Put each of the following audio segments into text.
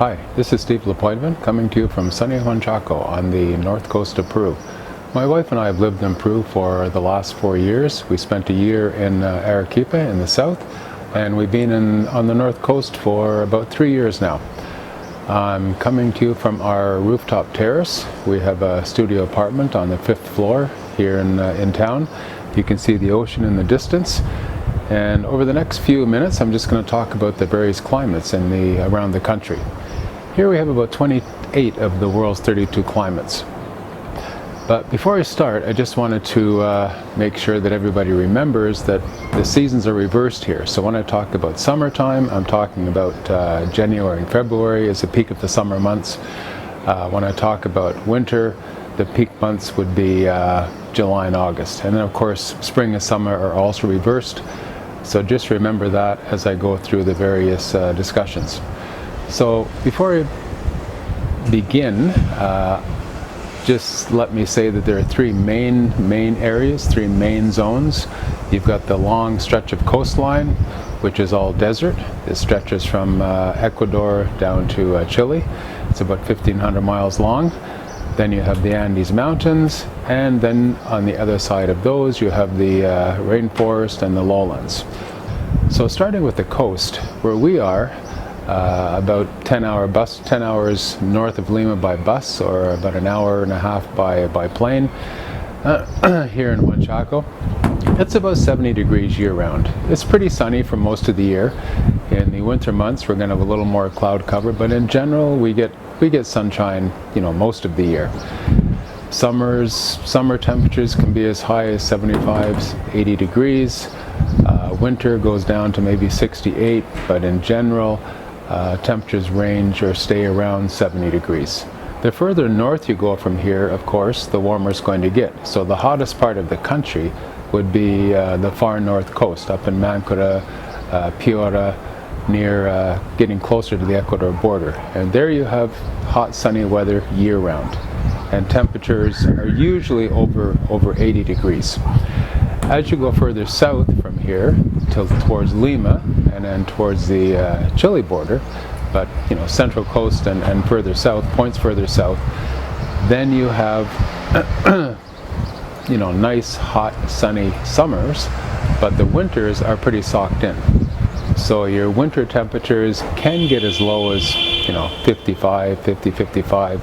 Hi, this is Steve Lapointman coming to you from sunny Huanchaco on the north coast of Peru. My wife and I have lived in Peru for the last 4 years. We spent a year in Arequipa in the south, and we've been on the north coast for about 3 years now. I'm coming to you from our rooftop terrace. We have a studio apartment on the 5th floor here in town. You can see the ocean in the distance. And over the next few minutes, I'm just going to talk about the various climates around the country. Here we have about 28 of the world's 32 climates. But before I start, I just wanted to make sure that everybody remembers that the seasons are reversed here. So when I talk about summertime, I'm talking about January and February as the peak of the summer months. When I talk about winter, the peak months would be July and August. And then of course, spring and summer are also reversed. So just remember that as I go through the various discussions. So before I begin, just let me say that there are three main areas, three main zones. You've got the long stretch of coastline, which is all desert. It stretches from Ecuador down to Chile. It's about 1,500 miles long. Then you have the Andes Mountains, and then on the other side of those you have the rainforest and the lowlands. So starting with the coast, where we are, about 10 hours north of Lima by bus, or about an hour and a half by plane, here in Huanchaco. It's about 70 degrees year-round. It's pretty sunny for most of the year. In the winter months we're going to have a little more cloud cover, but in general we get sunshine, most of the year. Summer temperatures can be as high as 75, 80 degrees. Winter goes down to maybe 68, but in general temperatures range or stay around 70 degrees. The further north you go from here, of course, the warmer it's going to get. So the hottest part of the country would be the far north coast, up in Mancora, Piura, near getting closer to the Ecuador border. And there you have hot, sunny weather year-round. And temperatures are usually over 80 degrees. As you go further south from here, towards Lima, and then towards the Chile border, but central coast and further south, points further south, then you have nice, hot, sunny summers, but the winters are pretty socked in. So your winter temperatures can get as low as 55,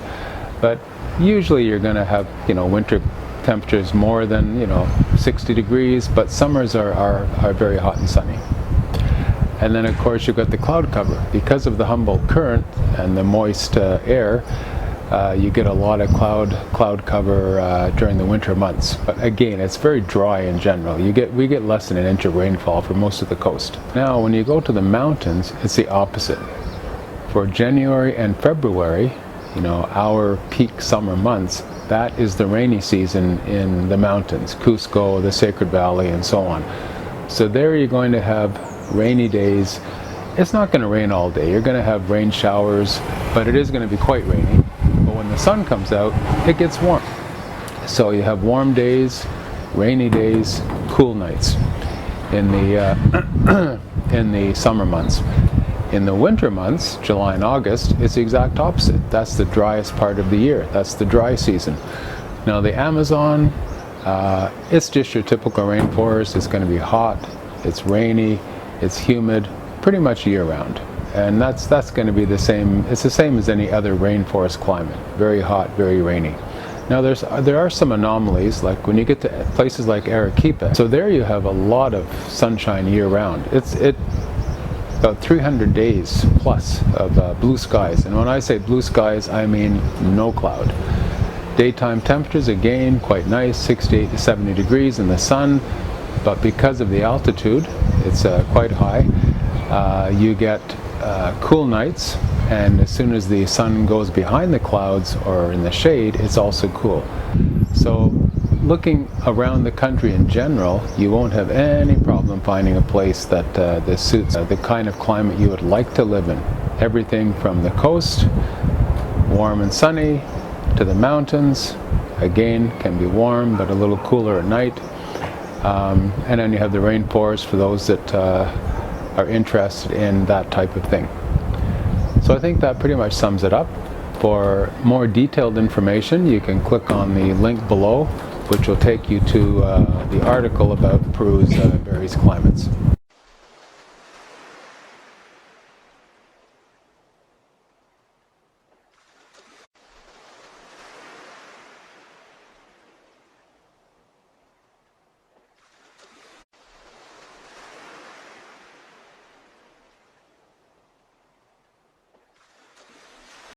but usually you're going to have winter temperatures more than 60 degrees, but summers are very hot and sunny. And then of course you've got the cloud cover. Because of the Humboldt current and the moist air, you get a lot of cloud cover during the winter months. But again, it's very dry in general. We get less than an inch of rainfall for most of the coast. Now when you go to the mountains, it's the opposite. For January and February, our peak summer months, that is the rainy season in the mountains, Cusco, the Sacred Valley, and so on. So there you're going to have rainy days. It's not going to rain all day. You're going to have rain showers, but it is going to be quite rainy. But when the sun comes out, it gets warm. So you have warm days, rainy days, cool nights in the summer months. In the winter months, July and August, it's the exact opposite. That's the driest part of the year. That's the dry season. Now the Amazon, it's just your typical rainforest. It's going to be hot, it's rainy, it's humid, pretty much year-round. And that's going to be the same. It's the same as any other rainforest climate. Very hot, very rainy. Now there are some anomalies, like when you get to places like Arequipa. So there you have a lot of sunshine year-round. It's about 300 days plus of blue skies. And when I say blue skies, I mean no cloud. Daytime temperatures, again, quite nice, 68 to 70 degrees in the sun. But because of the altitude, it's quite high, you get cool nights. And as soon as the sun goes behind the clouds or in the shade, it's also cool. So looking around the country in general, you won't have any problem finding a place that suits the kind of climate you would like to live in. Everything from the coast, warm and sunny, to the mountains, again, can be warm but a little cooler at night. And then you have the rainforest for those that are interested in that type of thing. So I think that pretty much sums it up. For more detailed information, you can click on the link below, which will take you to the article about Peru's various climates.